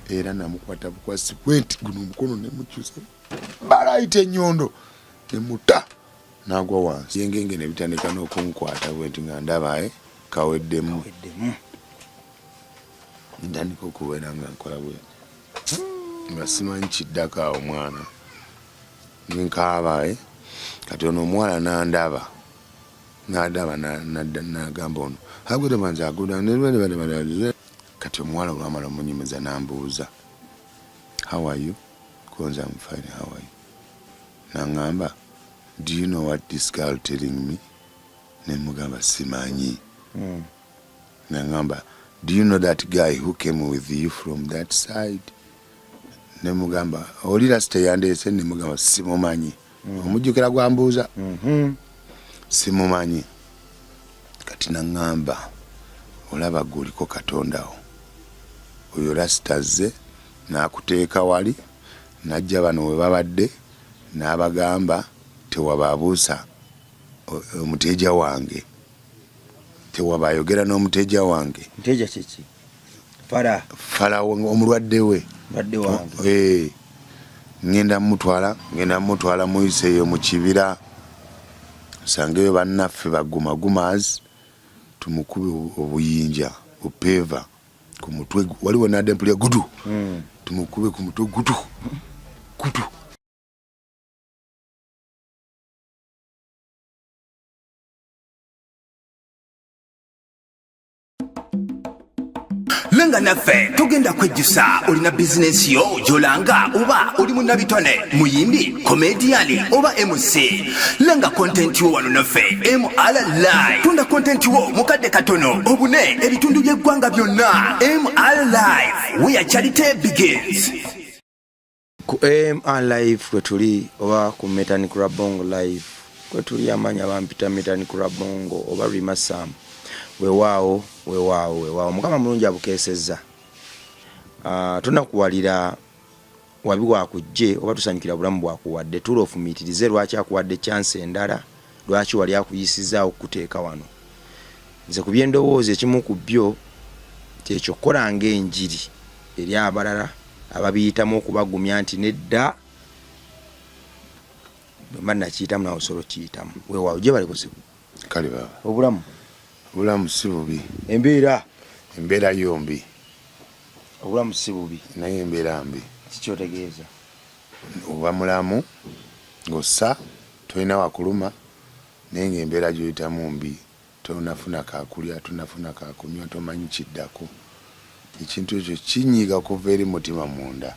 era namukwata bukwasi bwenti guno omukono ne mukyusa balaita ennyondo ne mutta n'agwa wansi yengenge ne bitandika n'okunkwata bwenti nga ndaba kaweddemu ntandika okubeera nga nkola bwenti nga simanyi kiddako awo omwana nkaaba kati ono omuwala n'andaba n'agamba ono agwira manzi aguda kati omuwala olwamala omunyimiza n'ambuuza how are you konza I'm fine how are you n'angamba do you know what this girl telling me ne mugamba simanyi n'angamba do you know that guy who came with you from that side ne mugamba oli rasita yandeese ne mugamba simumanyi omujjukira gwambuuza simumanyi kati n'angamba olaba gwoliko katondawo oyo rasita azze n'akuteeka wali n'ajja bano we babadde n'abagamba tewabaabuusa omuteja wange tewabayogera n'omuteja wange muteja kiki fala omulwadde we ngenda mutwala muyiseeyo mu kibira sangeyo bannaffe bagumagumazi tumukube obuyinja opeva ku mutwe waliwo n'adempulya gudu tumukube ku mutwe gudu Lenga naffe tugenda kwejjusa olina bizinesi yo gyolanga oba oli munnabitone muyimbi komediyani oba MC lenga kontenti wo wano naffe MRLive tunda kontenti wo mukadde katono obune ebitundu by'eggwanga byonna MRLive where charity begins. Ku MRLive kwe tuli oba ku Mechanic Rabongo live kwe tuli amanya bampita Mechanic Rabongo oba Rimasam weewaawo mukama mulungi abukeesezza tunakuwalira wabi wakujje oba tusanyukira bulamu bwakuwadde tulofumiitirize lwaki akuwadde chance endala lwaki wali akuyisizaawo okukuteeka wano nze ku byendowooza ekimu ku byo kyekyokolanga enjiri eri abalala ababiyitamu okubagumya nti nedda bwemba nakiyitamu nawe osobola okiyitamu weewaawo gye bali kuzibu kale baba obulamu si bubi embeera yombi obulamu si bubi naye embeera mbi kikyotegeeza oba mulamu ng'ossa tolina wakuluma naye ng'embeera gy'oyitamu mbi tonafuna kakulya tonafuna kakunywa tomanyi kiddako ekintu ekyo kinyiiga okuva eri mutima munda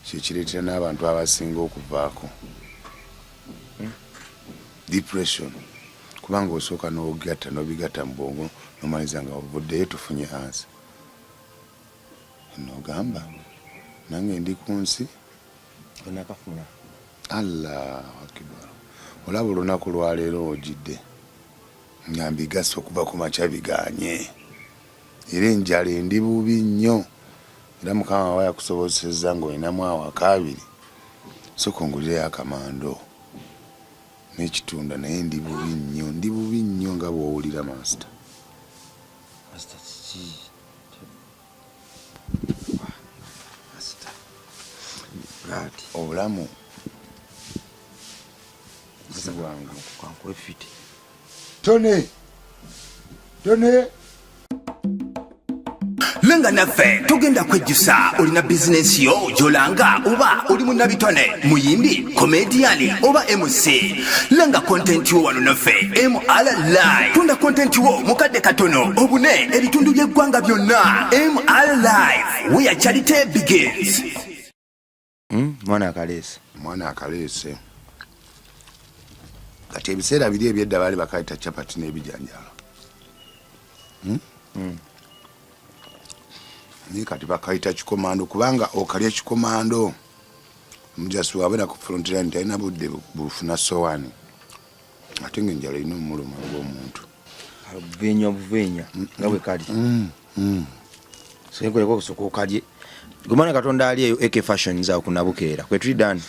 kyo kireetera n'abantu abasinga okuvaako depression kubanga osooka n'obigatta mu bwongo nomaliza nga ovuddeyo tufunye ansi nogamba nange ndi ku nsi onakafuna Allahu akbar olaba olunaku lwaleero ojidde nga mbigasa okuva ku makya biganye era enjala endi bubi nnyo era mukama wawe yakusobozesezza ng'olinamu awaka abiri sooka ongulireyo akamando n'ekitunda naye ndi bubi nnyo nga bw'owulira master obulamu si bwangu kankwefiti tone Lenga naffe tugenda kwejjusa olina bizinesi yo gyolanga oba oli munnabitone muyimbi komediyani oba MC lenga kontenti wo wano naffe MRLive tunda kontenti wo mukadde katono obune ebitundu by'eggwanga byonna MRLive where charity begins. mwana akaleese kati ebiseera biri ebyedda baali bakayita capati n'ebijanjalo naye kati bakayita kikomando kubanga okalya kikomando omujasi wabe nakufrontira nti alina budde bufuna sowaani ate ng'enjala erina omuluma gw'omuntu obuveenya nga bwe kali sekoleko okusooka okalye gumana katonda ali eyo AK Fashions awo kunabukeera kwe tuli dani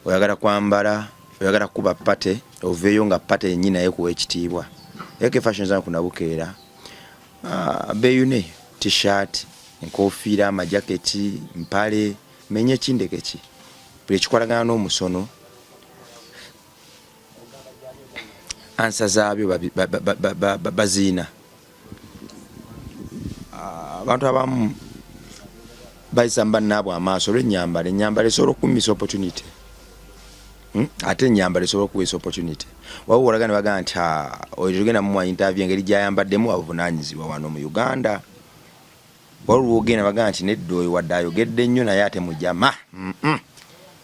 oyagala kwambala oyagala kuba pate oveeyo nga pate yennyini naye kuwa ekitiibwa AK Fashions awo kunabukeera beeyune t-shirt enkofiira, amajaketi, mpale, menye kindeke ki buli ekikolagana n'omusono ansa zaabyo baziina. Abantu abamu bayisa bannaabwe amaaso olw'ennyambala. Ennyambala esobola okummisa opportunity, ate ennyambala esobola okuweesa opportunity. Waba olagana bagamba nti oyo tugenda mumuwa interview engeri gy'ayambaddemu abuvunaanyizibwa wano mu Uganda. Waliwo ogenda bagamba nti nedda oyo wadde ayogedde nnyo naye ate mujama.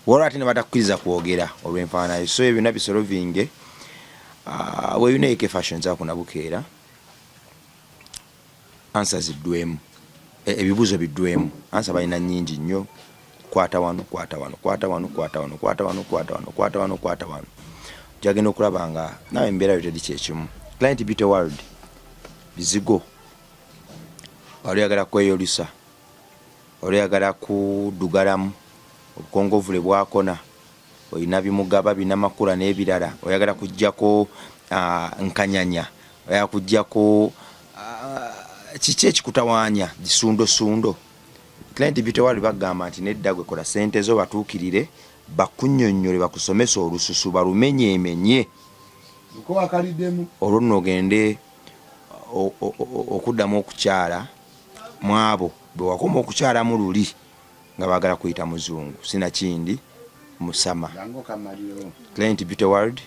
Waliwo ate ne batakkiriza kwogera olw'enfaanayo. So ebyo byonna bisolovinge. Weeyuna AK Fashions akunabukeera ansa ziddwemu, ebibuuzo biddwemu. Ansa balina nnyingi nnyo. Kwata wano, kwata wano, kwata wano, kwata wano, kwata wano, kwata wano, kwata wano, kwata wano. Gyagenda okulaba nga nawe embeera yo teri kyekimu. Client Beauty World bizigo. Oluyagala kweyolisa, oluyagala kudugalamu, obukongovule bwakona, olina bimugaba bina makula n'ebirala, oyagala kujjako nkanyanya, oyagala kujjako kiki ekikutawaanya gisundo. Client Beauty World bagamba nti nedda gwe kola ssente zo batuukirire, bakunnyonnyole, bakusomesa olususu, balumenyeemenye. Olwo nno ogende okuddamu okukyala mu abo bwe wakoma okukyalamu luli nga baagala kuyita muzungu. Sinakindi musama. Client Beauty World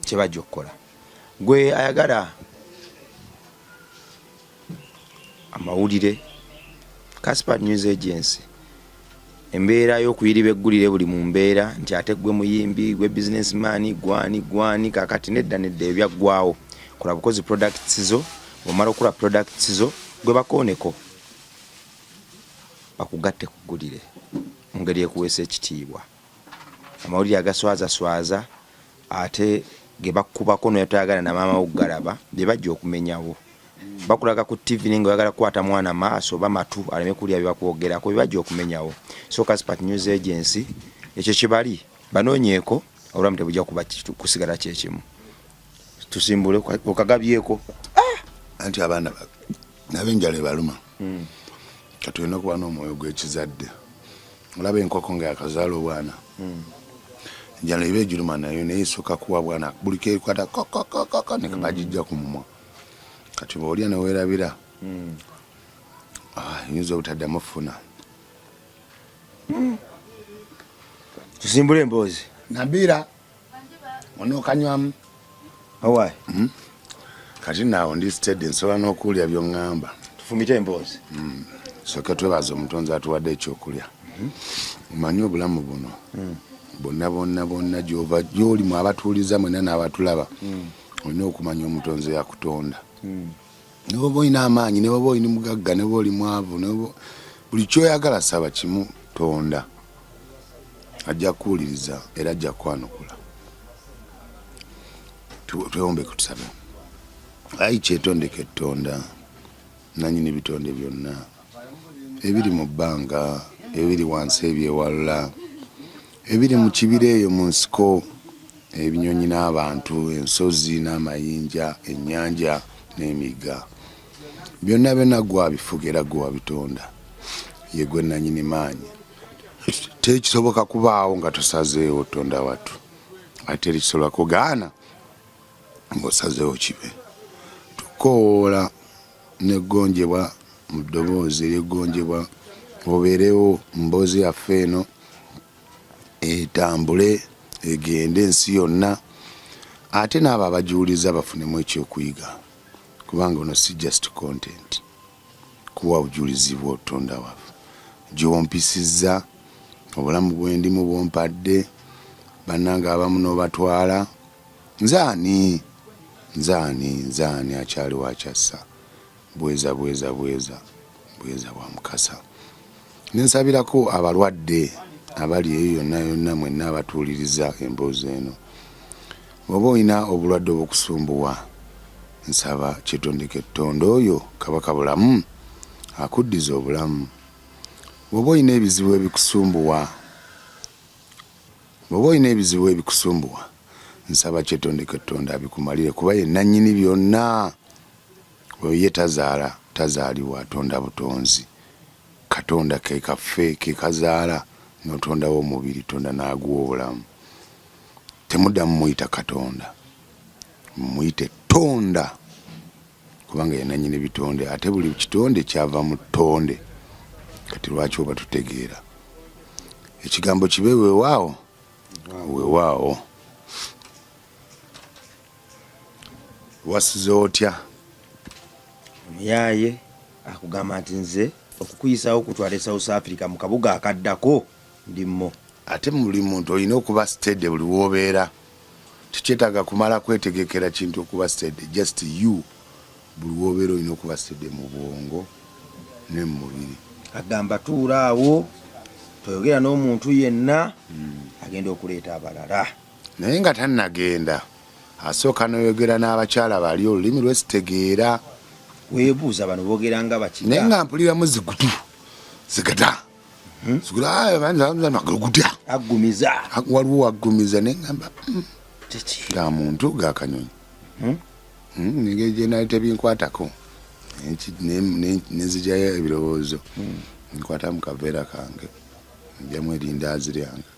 kye bajja okukola. Gwe ayagala amawulire, Casper News Agency embeera y'okuyiriba eggulire buli mu mbeera nti ate gwe muyimbi, gwe businessman, gwani kakati nedda ebyaggwawo. Kola bukozi products zo, omala okula products zo gwe bakooneko bakugatte ku ggulire mu ngeri ekuweesa ekitiibwa. Amawulire agaswaza ate ge bakubako n'oyatayagala na maama okugalaba bye bajja okumenyawo. Bakulaga ku TV nga oyagala kukwata mwana maaso oba matu aleme kulya bye bakwogerako bye bajja okumenyawo. So Casper News Agency ekyo kibali banoonyeeko obulamu tebujja kuba kusigala kyekimu. Tusimbule okagabyeko anti abaana n'ab'enjala ebaluma. Kati olina okuba n'omwoyo gw'ekizadde. Olaba enkoko nga yakazaala obwana. Enjala eba ejuluma nayo naye esooka kuwa bwana buli keekwata kokokokoko ne kabagijja ku mumwa. Kati bw'olya ne weerabira yinza obutaddamu funa. Tusimbule emboozi. Nabira onookanywamu. Awaayi. Kati naawo ndi steady nsobola n'okuwulya by'oŋŋamba. Tufumite emboozi. Sooka twebaza omutonzi atuwadde ekyokulya. Mmanyi obulamu buno bonna gy'ova gy'olimu abatuuliza mwena n'abatulaba olina okumanya omutonzi yakutonda. Ne bw'oba olina amaanyi, ne bw'oba olina mugagga, ne bw'oli mwavu, buli kyoyagala saba kimu tonda. Ajja kuwuliriza era ajja kwanukula. Twewombeke tusabe. Ayi kyetondeke Tonda nannyini bitonde byonna ebiri mu bbanga, ebiri wansi ebyewalula, ebiri mu kibira eyo mu nsiko, ebinyonyi n'abantu, ensozi n'amayinja, ennyanja n'emigga. Byonna gwe wabifuga era gwe wabitonda. Ye gwe nannyini maanyi. Tekisoboka kubaawo nga tosazeewo Tonda wattu. Ate tekisobola kugaana ng'osazeewo kibe. Tukoola n'eggonjebwa mu ddoboozi ery'eggonjebwa obeerewo mboozi yaffe eno etambule egende ensi yonna ate n'abo abagiwuliza bafunemu ekyokuyiga kubanga ono si just content kuwa bujulizi bwa Tonda waffe gy'ompisizza obulamu bwendimu bwompadde bannanga abamu n'obatwala nzaani akyaliwo akyassa bweza bwa Mukasa. Nensabirako abalwadde abali eyo yonna mwenna abatuuliriza emboozi eno. Bw'oba olina obulwadde obwokusumbuwa nsaba kyetondeke Tonda oyo Kabaka bulamu akuddiza obulamu. Bw'oba olina ebizibu ebikusumbuwa nsaba kyetondeke Tonda abikumalire kuba ye nannyini byonna. Ye tazaala tazaaliwa atonda butonzi katonda ke kaffe ke kazaala n'otondawo omubiri tonda n'aguwa obulamu temuddamu muyita katonda muyite tonda kubanga yenanyini bitonde ate buli kitonde kyava mu ttonde kati lwaki oba tutegeera ekigambo kibe weewaawo weewaawo wasize otya omuyaye akugamba nti nze okukuyisawo kutwala South Africa mu kabuga akaddako ndimmo ate buli muntu olina okuba steady buli woobeera tukyetaaga kumala kwetegekera kintu okuba steady just you buli woobeera olina okuba steady mu bwongo ne mu mubiri agamba tuulaawo toyogera n'omuntu yenna agenda okuleeta abalala naye nga tannagenda asooka noyogera n'abakyala bali olulimi lwesitegeera weebuuza bano boogera nga bakiga naye nga mpuliramu zigutu zigata zigutya aggumiza waliwo waggumiza naye ngamba kiki ga muntu gakanyonyi engeri gyenali tebinkwatako nenzigyayo ebirowoozo nkwata mu kaveera kange njamu erindaazi lyange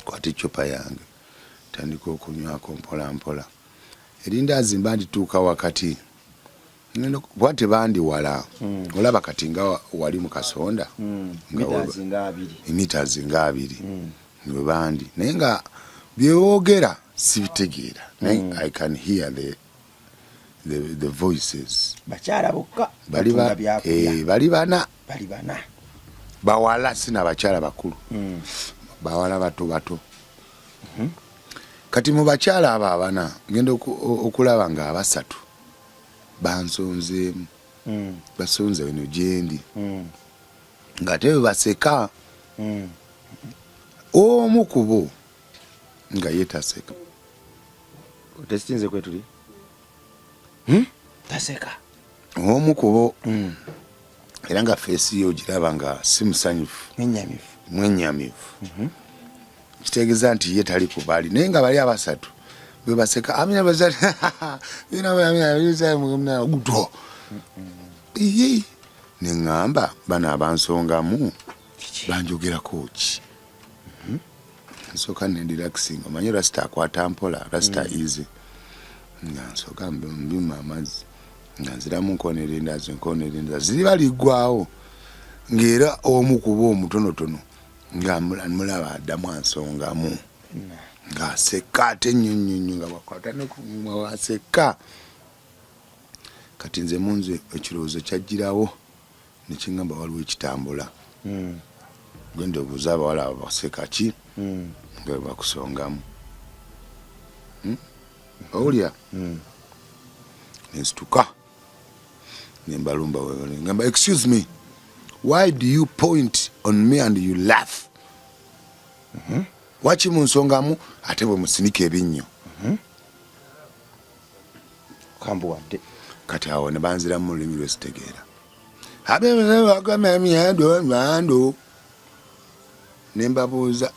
kwata ecupa yange tandika okunywako mpola mpola erindaazi mba ndituuka wakati bwate bandi wala olaba kati nga wali mu kasonda emitazi nga abiri nwe bandi naye nga byewoogera sibitegeera naye I can hear the voices bakyala bokka bali bana bawala sina bakyala bakulu bawala bato bato kati mu bakyala abo abana ngenda okulaba nga abasatu bansonzeemu basonze bino gyendi nga te baseka omu kubo nga yetaseka otesitinze kwetuli taseka omu kubo era nga feesi yo ogiraba nga si musanyufu mwenyamivu kitegeeza nti ye tali kubaali naye nga bali abasatu bwe baseka amina bazali guto iye neŋŋamba bano abansongamu banjogerako ki nsooka nendirelaxing omanyi rasita akwata mpola rasita easy nga nsooka mbima amazzi nga nziramu nkonerendaazi ziri baliggwawo ng'era omu kuba omutonotono nga mulaba addamu ansongamu ng'aseka ate nnyonnyonnyo nga bakwata nekumumwa waseka kati nze munze ekirowoozo kyajjirawo nekiŋŋamba waliwo ekitambula genda obuuza abawala abo baseka ki nga bakusongamu owulya nensituka nembalumba ngamba excuse me why do you point on me and you laugh waki munsongamu ate bwe musinika ebinnyo kambuwadde kati awo ne banziramu mu lulimi lwesitegeera abeagamamyando nembabuuza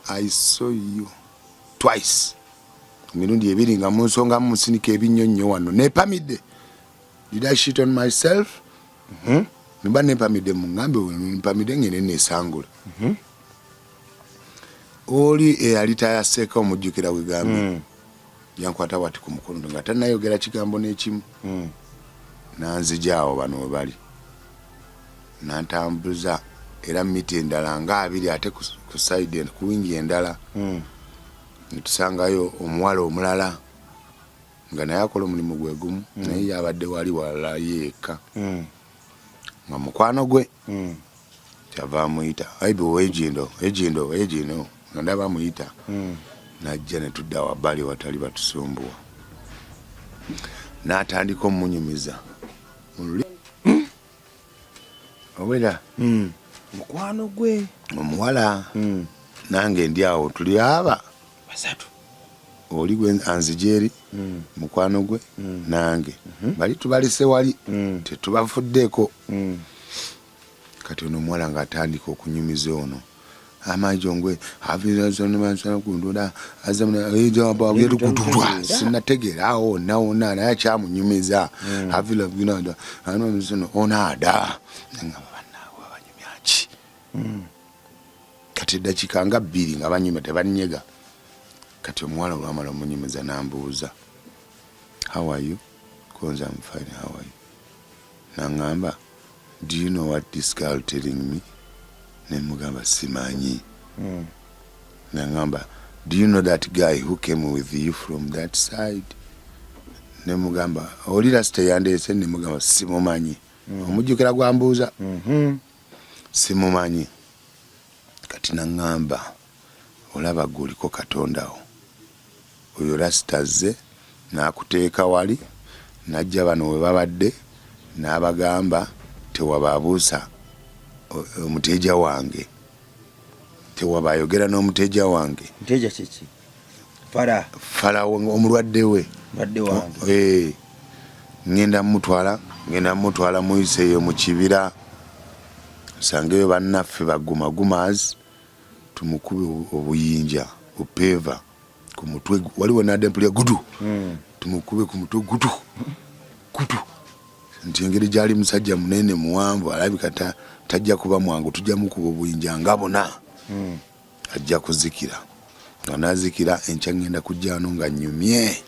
I saw you twice emirundi ebiri nga munsongamu musinika ebinnyo nnyo wano nepamidde did I shit on myself nemba nepamidde muŋŋambe mpamidde ngene nesangula oli eyali tayaseeka omujjukira wegambe yankwata wati ku mukono nga tannayogera kigambo n'ekimu nanzijaawo bano we bali nantambuza era miti endala nga abiri ate ku side ku wingi endala netusangayo omuwala omulala nga naye akola omulimu gwe gumu naye yabadde wali walala yeeka nga mukwano gwe kyava amuyita aibu ejindo nga ndaba amuyita najja netudda wabbali watali batusumbuwa n'atandika omunyumiza owera mukwano gwe omuwala nange ndi awo tuli aba basatu oli gwe anzijeri mukwano gwe nange bali tubalise wali tetubafuddeeko kati ono omuwala ng'atandika okunyumiza ono amajongwe avirazonemansana kundoda azamna ejabageru kututwa sinategerawo naona naye kyamunyumiza avila binada ano mzono onada ngabanawo abanyumyaki kati dakika nga 2 nga banyuma tebanyega kati omuwala olwamala omunyumiza nambuuza how are you konza I'm fine how are you nangamba do you know what this girl telling me nemugamba simanyi nangamba do you know that guy who came with you from that side nemugamba olira siteyandese nemugamba simumanyi omujjukira gwambuuza simumanyi kati nangamba olaba guliko katondawo oyo rasitaze nakuteeka wali najja bano we babadde n'abagamba tewababuusa omuteja wange tewabayogera n'omuteja wange muteja kiki fala omulwadde we ngenda mutwala muyiseeyo mu kibira sangeyo bannaffe bagumagumas tumukube obuyinja opeva ku mutwe waliwo nadempulya gudu tumukube ku mutwe gudu nti engeri gyali musajja munene muwanvu alabika tajja kuba mwangu tujja mukuba obuyinja ngabona ajja kuzikira nga nazikira enkya ngenda kujja ano nga nyumye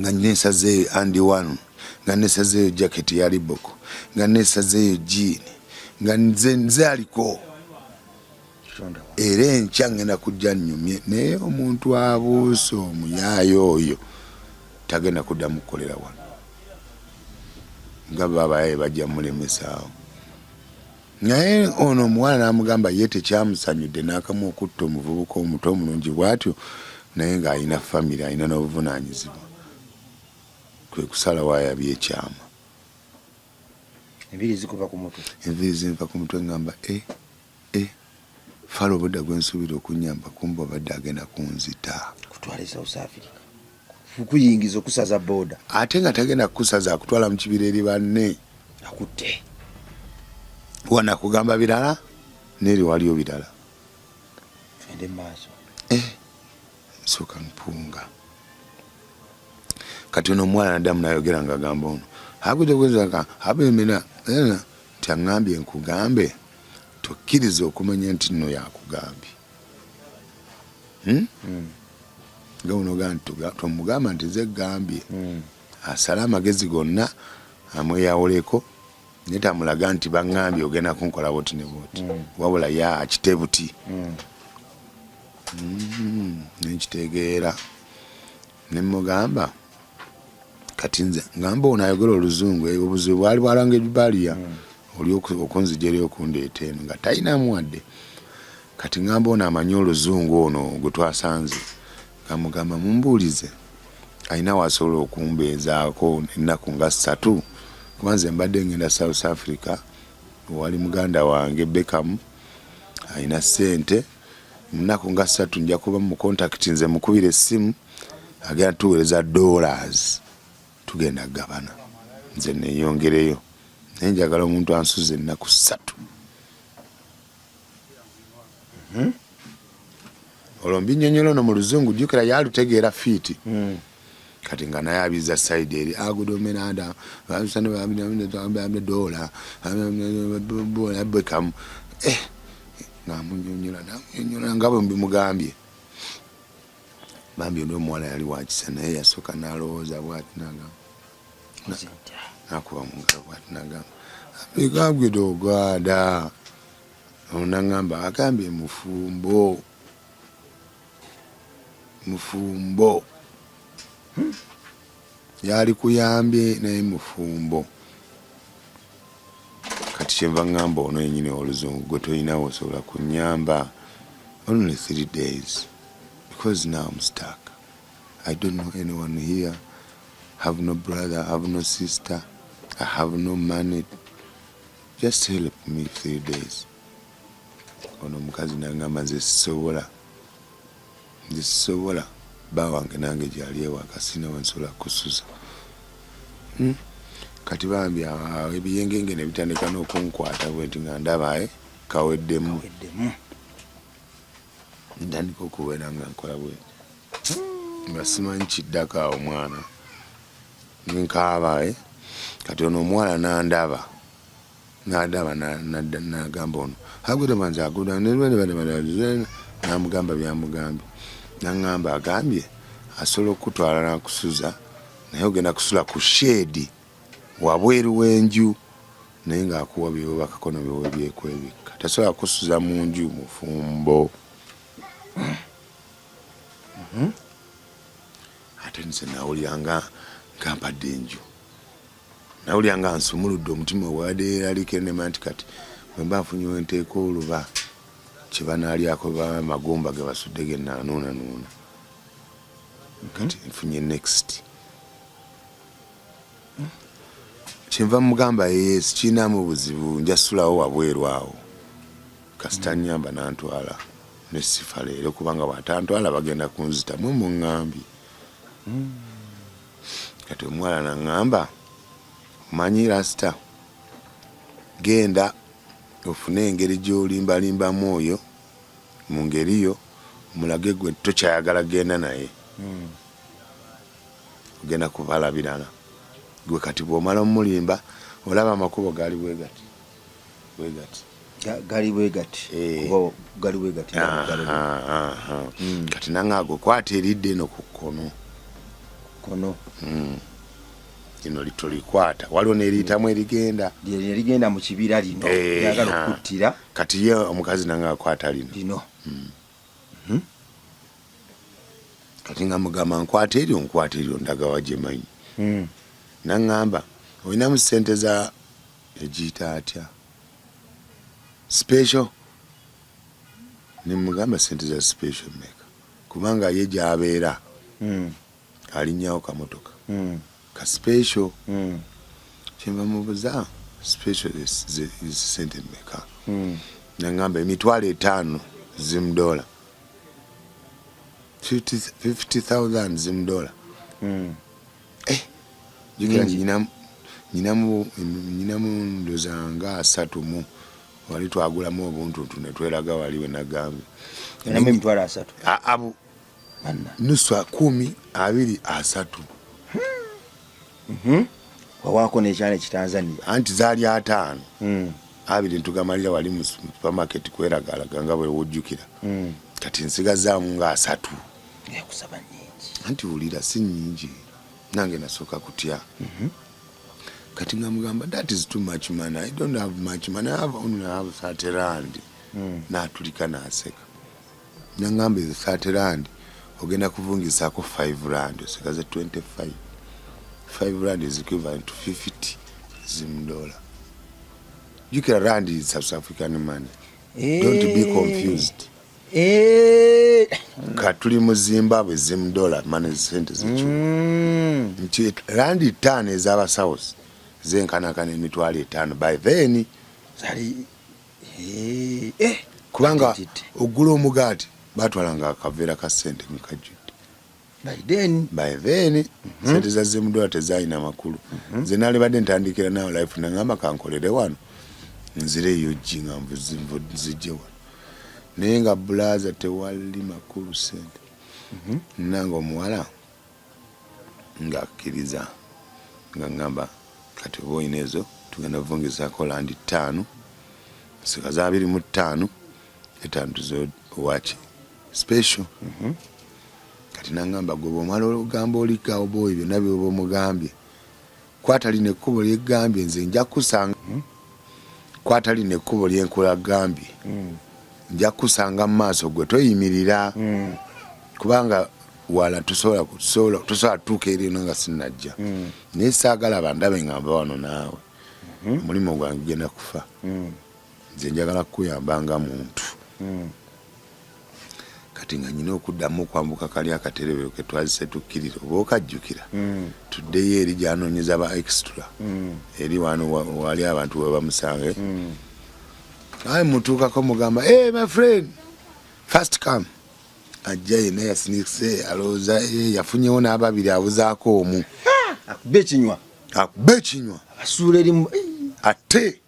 nga nesazeeyo andi one nga nesazeeyo jaketi ya liboko nga nesazeeyo jiini nga nze aliko era enkya ngenda kujja nyumye naye omuntu abuusa omuyaayo oyo tagenda kudda mukolera wano nga babaye bajja mulemesaawo naye ono omuwala n'amugamba ye tekyamusanyudde n'akamu okutta omuvubuka omuto omulungi bw'atyo naye ng'alina famire alina n'obuvunaanyizibwa kwe kusala waayabya ekyama enviiri zinva ku mutwe ngamba falo obudda gwensuubira okunyamba kumba obadde agenda kunzita kutwala South Africa kuyingiza okusaza boda ate nga tagenda kukusaza akutwala mu kibira eri banne akutte wana kugamba birala neri waliyo birala fende maaso soka mpunga kati ono omwana naddamu nayogera nga agamba ono hakutegezaka habemena tyangambye nkugambe tokkiriza okumanya nti nno yakugambye nga unoga tomugamba nti ze gambye asala amagezi gonna amweyawoleko netamulaga nti bangambye ogenda kunkola boti ne boti wabula ya akitebuti nekitegeera nemugamba kati nze ngamba onayogera oluzungu obuzibu bwali bwalanga ebibaliya oli okunzijeri okundeeta eno nga talinamu wadde kati ngamba ono amanyi oluzungu ono gwe twasanze kamugamba mumbuulize alina wasobola okumbeezaako ennaku nga 3 kuba nze mbadde ngenda South Africa wali muganda wange Beckham alina ssente munaku nga 3 nja kuba mu contact nze mukubira essimu agenda tuweereza $, tugenda gabana nze neeyongereyo naye njagala omuntu ansuze ennaku 3 olwo mbinnyonnyola no mu luzungu jjukira yalutegeera fiiti kati nga naye abiza side eri agudomenada $, Beckham ngamunyonnyola nga bwe mbimugambye bambi ndi omuwala yali wakisa naye yasooka n'alowooza bwati nakuba mungalo bwati nagamba bigambye dogada onangamba agambye mufumbo yali kuyambye naye mufumbo kati kyenva ngamba ono yenyini oluzungu gwe tolinawo osobola kunyamba only 3 days because now I'm stuck. I don't know anyone here. Have no brother, have no sister, I have no money. Just help me 3 days. Ono mukazi nangamba nze sisobola bawange nange gyali ewaka sina wansobola kusuza kati bambi ebiyengenge ne bitandika n'okunkwata bwenti nga ndaba kaweddemu ntandika okubeera nga nkola bwe nga simanyi kiddako awo omwana nkaaba kati ono omuwala nandaba nagamba ono agwira manzi aguda namugamba byamugambye naŋŋamba agambye asobola okutwala nakusuza naye ogenda kusula ku shedi wabweru w'enju naye ng'akuwa byewobakakono byewe byekwebikka tasobola kusuza mu nju mufumbo ate nze nawulyanga nkampadde enju nawulyanga nsumuludde omutima wadeeraliko enema nti kati bwe mba nfunyewo nteeka oluba kye banaalyako bamagumba ge basudde ge nanuunanuuna kati nfunye next kyenva mugamba yesu kiinaamu buzibu njasulawo wabweru awo kasita nnyamba nantwala nesifa leero kubanga bw'atantwala bagenda kunzitamu muŋŋambye kati omuwala naŋŋamba manyi rasita genda ofune engeri gy'olimbalimbamu oyo mu ngeriyo mulage gwe tokyayagala genda naye ogenda kubala birala gwe kati bw'omala omulimba olaba amakubo gali bwegati kati naŋŋago kwata eridde eno ku kkono lino litolikwata waliwo neriyitamu erigenda mu kibira lino lyagala okuttira kati ye omukazi nange akwata lino kati nga mugamba nkwata eryo ndaga wajemanyi naŋŋamba olinamu sente za egiyita atya special nimugamba sente za special meka kubanga ye gyabeera alinnyawo kamotoka ka special kyenva mubuza special sente meka naŋŋamba $50,000 $50,000 $50,000 jukira nyinamu ndoza nga 3 wali twagulamu obuntuntu ne tweraga wali we nagambye $3 nusu 10 2 3 wawaako nekyana ekitanzania anti zaali 5 2 ntugamalira wali mu supermarket kweragalaga nga bwe wujjukira kati nsigazaamu nga 3 kusaba nyingi anti wulira si nyingi nange nasooka kutya kati nga mugamba that is too much money, I don't have much money, I only have 30 rand. Natulika naseka nangamba ezo 30 rand ogenda kuvungisaako 5 rand osekaze 25. 5 rand is equivalent to $50. Jukira rand is South African money. Don't be confused. Katuli mu Zimbabwe $, money sente zicho. Rand 5 ezaba South zenkanakana $5 by then zali kubanga ogula omugaati batwalanga akaveera ka sente mu kajjudde by then sente za $1 tezalina makulu nze nali badde ntandikira nawo life nangamba kankolere wano nzireyo jinga nzijje wano naye nga bulaza tewali makulu sente nange omuwala ng'akkiriza nga ngamba kati oba oyina ezo tugenda vungizaako landi 5 sikaza 25 5 tuzo wachi special kati nangamba gwe omala olugamba olikawo boyi byonna byoba omugambye kwataline ekkubo lyegambye nze nja kusanga kwataline ekkubo lyenkola gambye nja kusanga mu maaso gwe toyimirira kubanga wala tusobola tuuka eri eno nga sinnajja naye saagala bandabe nga nva wano naawe omulimu gwange genda kufa nze njagala kukuyamba nga muntu kati nga nyina okuddamu okwambuka kali akaterebero ke twazise tukkirira oba okajjukira tuddeyo eri gyanoonyeza ba extra eri wano wali abantu we bamusange aye mutuukako mugamba my friend first come ajja yena yasinikise alowooza yafunyewo n'ababiri abuzaako omu akube ekinywa asuula eri ate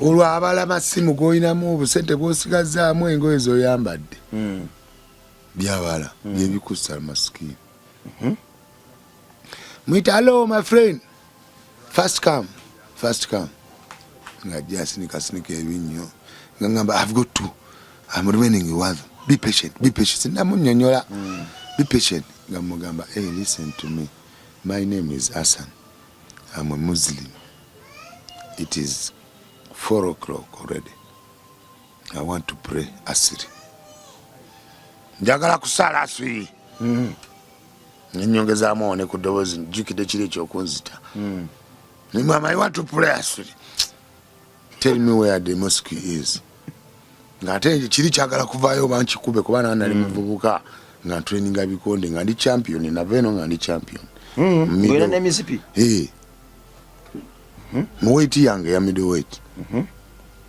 olwo abala masimu goyinamu obusente bwosigazaamu engoye zoyambadde byabala byebikusa maskini mwita hello my friend first come nga jasinika ebinnyo nga ngamba I've got to I'm remaining with be patient namunyonyola be patient nga mugamba hey listen to me my name is Hassan I'm a Muslim it is 4 o'clock already I want to pray asiri njagala kusala asiri nyongeza muone ku dobozi njukide kiri ekyokunzita ni mama I want to pray asiri tell me where the mosque is ngate kiri kyagala kuvayo bankikube kubana nali muvubuka nga training abikonde nga ndi champion na veno nga ndi champion ngwena na misipi muweight yange ya middleweight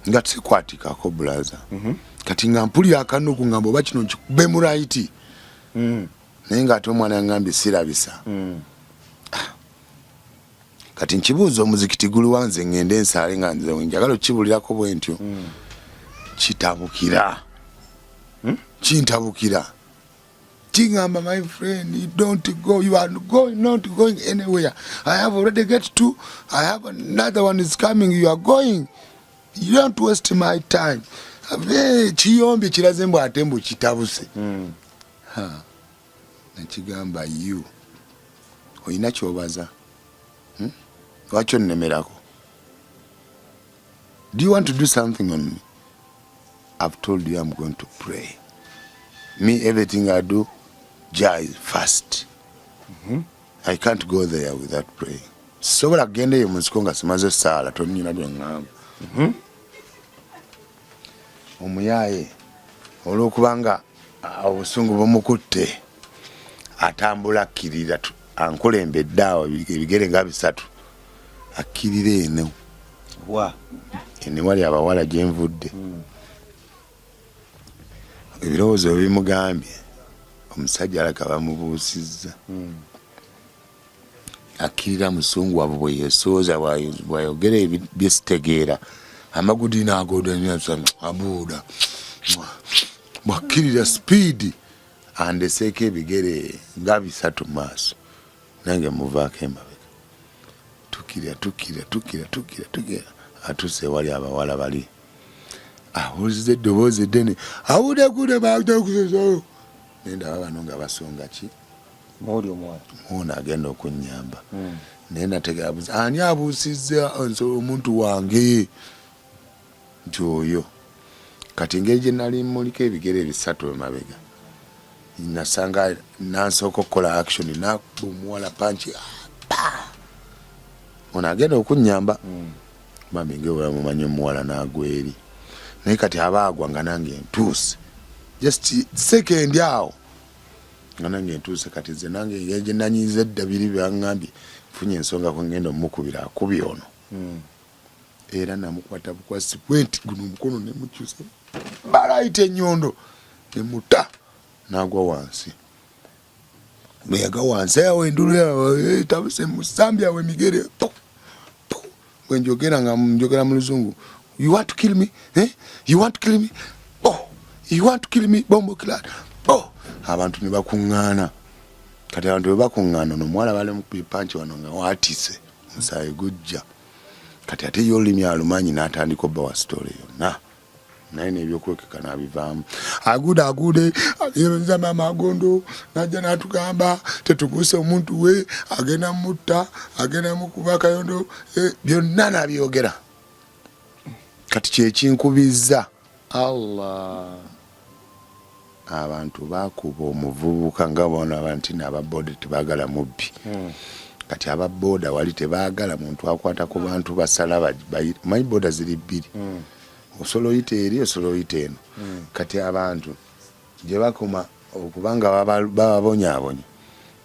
nga tsikwatika ko blaza kati nga mpuli akanuku ngambo bakino kikube mu right nenga ate omwana ngambi sirabisa kati nkibuuza omuzikiti gulu wanze ngende nsale nga nze njagala kibulirako bwentyo kitabukira kintabukira kingamba my friend you don't go you are not going anywhere I have already get to I have another one is coming you are going you don't waste my time chiyombi kiraze mbo atembo kitabuse nakigamba you oyina kyobaza wacho nnemerako do you want to do something on me I've told you I'm going to pray me everything I do is fast I can't go there without praying sobola gende yo musikonga simaze sala tonyina byongamba omuyaye olwokubanga obusungu bumukutte atambula kirira ankulembedde awo ebigere nga bisatu akirire eno ene wali abawala gyenvudde ebirowoozo bimugambye omusajja alaka bamubuusizza akirira musungu wabo bwe yesooza bwayogera byesitegeera amagudi n'agoda abuuda bwakirira speed andeseeko ebigere nga bisatu maaso nange muvaako emabega tukira atuse wali abawala bali awulize eddoboozi eddene awudegude bakusesayo nenda bano nga basonga ki muona agenda okunyamba naye nategera buuza ani abuusizza omuntu wange nti oyo kati engeri gye nali muliko ebigere ebisatu emabega nasanga nansooka okukola action nabomuwala panchi ono agenda okunyamba mami ngeobulamu manyi omuwala n'agweri naye kati abaagwa nga nange ntuuse just second awo nga nange ntuuse kati ze nange engeri gye nanyiza eddabiri byaŋŋambye nfunye ensonga kwengenda omukubira akubi ono era namukwata bukwasi bwenti guno omukono nemukyusa balayita ennyondo nemuta n'agwa wansi bweyaga wansi awo endulu tabuse musambya we migere bwe njogera mu luzungu you want to kill me you want to kill me you want to kill me bombo kilad abantu ne bakuŋŋaana kati abantu bwe bakuŋŋaana n'omuwala bali mu panchi wano nga waatise musaayi gujja kati ate y'olulimi alumanyi n'atandika obba wa sitole yonna naye n'ebyokwekeka n'abivaamu agude yebeza maama agondo najja n'atugamba tetukuuse omuntu we agenda mutta agenda mukuba akayondo byonna n'abyogera kati kyekinkubizza Allah abantu bakuba omuvubuka nga bona nti n'ababoda tebaagala mubbi kati ababoda wali tebaagala muntu akwata ku bantu basala manyi boda ziri bbiri osolo oyite eri osolo oyite eno kati abantu gye bakoma okubanga bababonyaabonya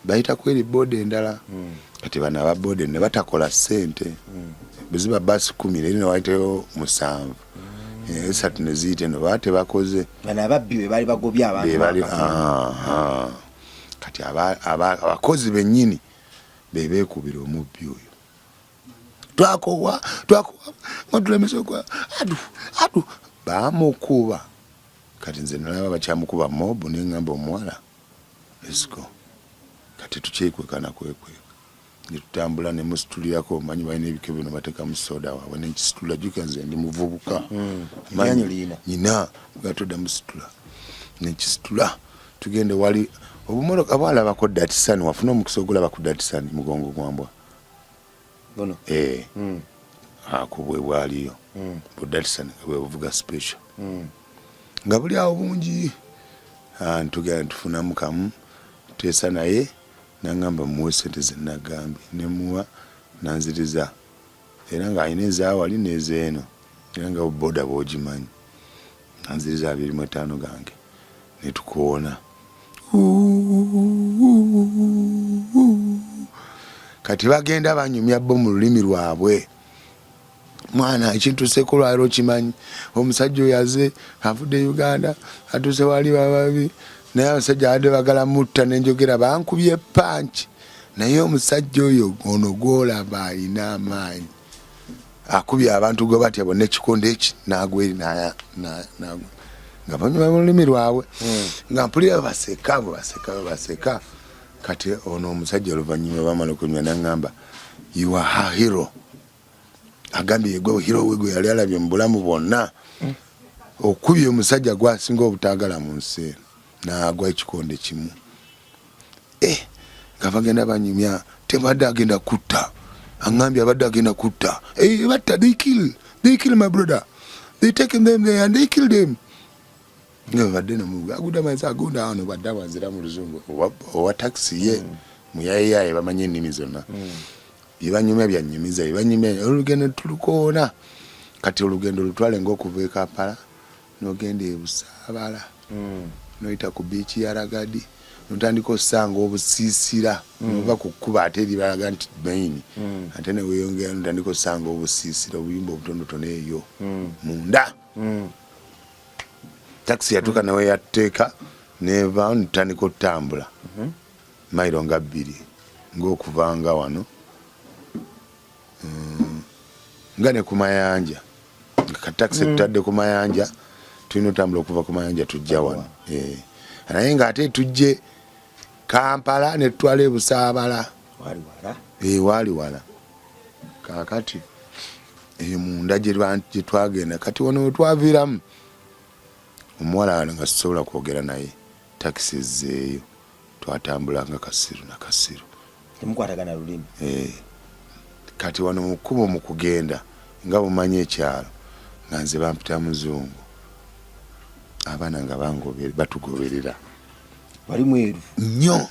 bayita kweri boda endala kati bano ababoda ne batakola ssente bweziba basi 10 eri ne wayiteyo 7 esatu ne ziyite no baba tebakoze bano ababbi be bali bagobya abantu kati abakozi bennyini bebeekubira omubbi oyo twakowa ngatulemesa kwa adu bamukuba kati nze nalaba bakyamukuba mobu nengamba omuwala let's go kati tukyekwekana kwekwe nitutambula ne musitulirako manyi balina ebikebe bino bateka mu soda waabwe nekisitula juka nze ndi muvubuka nyina gatodda musitula nekisitula tugende wali obumoloka bwalabako datisani wafuna omukisa ogulaba ku datisani mugongo gwambwa bono akubwe bwaliyo bu datisani bwebuvuga special nga buli awo bungi ntugenda tufunamu kamu teesa naye nangamba muwe sente zenagambye nemuwa nanziriza era nga alina ezaawali nezeeno era nga boda bwogimanyi nanziriza 25 gange netukoona kati bagenda banyumya bo mu lulimi lwabwe mwana ekintu sekolwalo kimanyi omusajja oyaze avudde Uganda atuse wali bababi naye abasajja ade bagala mutta nenjogera bankubye panchi naye omusajja oyo ono gwolaba alina amaanyi akubye abantu gwe batya bonna ekikonde eki nagweri nga banyuma mu lulimi lwabwe nga mpulira baseka kati ono omusajja oluvannyuma bamala okunywa nangamba you are a hero agambye yegwe hero wegwe yali alabye mu bulamu bwonna okubye omusajja gwasinga obutaagala mu nsi naagwa ekikonde kimu nga bagenda banyumya tebadde agenda kutta angambye abadde agenda kutta batta they kill my brother they taken them there and they killed him nga badde namuga aguda manzi agunda ano badde wanzira mu luzungu owa taxi ye muyayaye bamanye ennimi zonna byebanyumya byanyumiza byebanyumya olugendo tulukoona kati olugendo lutwale ng'okuva e Kampala n'ogenda e Busaabala noyita ku biichi ya Ragadi notandika osanga obusiisira nova ku kkuba ate eribalaga nti maini ate ne weeyongera notandika osanga obusiisira obuyimba obutonotono eyo munda taxi yatuuka nawe yatteeka neva notandika otambula mailo nga 2 ng'okuvanga wano nga ne ku mayanja ka taxi tutadde ku mayanja tulina otambula okuva ku mayanja tujja wano naye ng'ate tujje Kampala ne tutwala e Busaabala wali wala kakati munda gye twagenda kati wano we twaviiramu omuwala nga sisobola kwogera naye taxi ezzeeyo twatambula nga kasiru na kasiru temukwatagana lulimi kati wano mu kkubo mu kugenda nga bumanyi ekyalo nga nze bampita muzungu abaana nga batugoberera wali mweru nnyo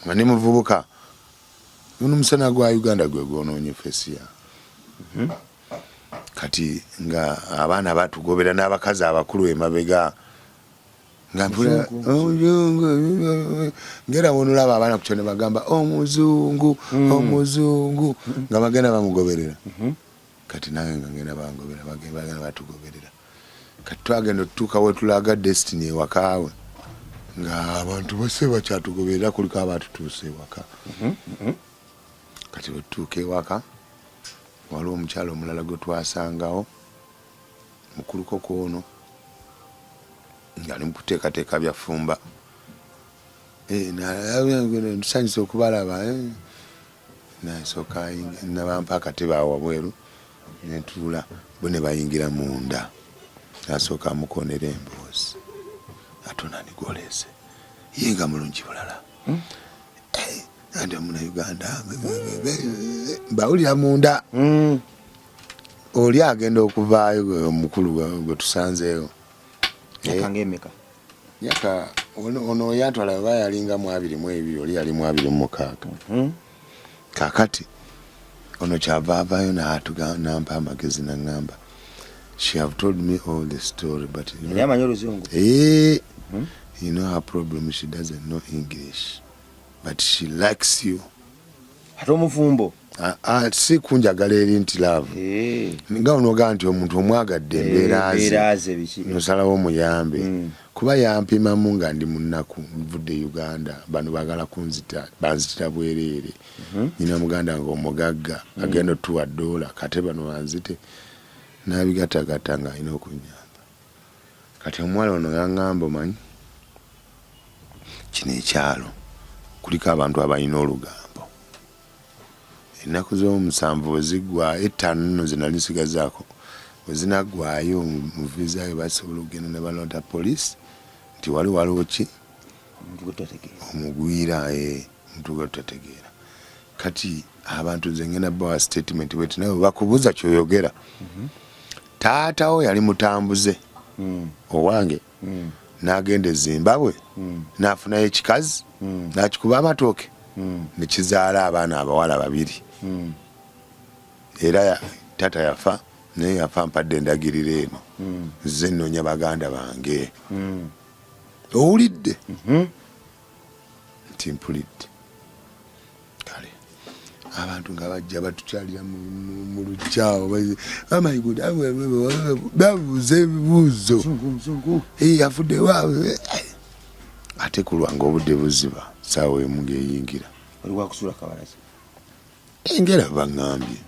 nga ne muvubuka guno musana gwa Uganda gwe gwonoonye fesiya kati nga abaana batugobera n'abakazi abakulu emabega nga mpula ngera wonolaba abaana kukyone bagamba omuzungu nga bagenda bamugoberera kati nange nga ngenda bangobera bagenda batugoberera kati twagenda otutuuka wetulaga Destiny ewakaawe nga abantu bose bakyatugoberera kuliko abatutuuse ewaka kati wetutuuka ewaka waliwo omukyalo omulala gwe twasangawo mukuluko kwono ngali mukuteekateeka byafumba tusanyusa okubalaba nasooka nabampa akatebe awo wabweru netuula bo ne bayingira munda nasooka amukonera emboozi atonanigolese ye nga mulungi bulala andi muna Uganda mbawulira munda oli agenda okuvaayo omukulu gwe tusanzeeyo yaka ono yatwala bayalinga mu 22 oli yali mu 26 kakati ono kyava avaayo nampa amagezi nangamba she have told me all the story but you know her problem, she doesn't know English but she likes you atomufumbo si kunjagala eri nti love nga onoga nti omuntu omwagadde embeeraze biki nosalawo omuyambe kuba yampimamu nga ndi munaku nvudde Uganda bano bagala kunzita banzitira bwereere nyina muganda nga omugagga agenda otuwa $, kate bano banzite nabigatagata nga alina okunyamba kati omuwala ono yaŋŋamba manyi kino ekyalo kuliko abantu abalina olugambo ennaku z'omusanvu wezigwa 5 zinalisigazaako wezinagwayo mu visa yo basobola okugenda ne balonda poliisi nti waliwo ki omugwira omuntu gwetategeera kati abantu zengena bawa statement weti nawe bakubuuza kyoyogera taatawo yali mutambuze owange n'agenda e Zimbabwe n'afunayo ekikazi n'akikuba amatooke ne kizaala abaana abawala 2 era tata yafa naye yafa mpadde endagiriro eno nze nnoonya baganda bange owulidde nti mpulidde kale abantu nga bajja batukyalira mu lukyawo babuuza ebibuuzo afudde waawe ate ku lwange obudde buziba saawa emu ng'eyingira waliwo akusula kabalaza engera baŋŋambye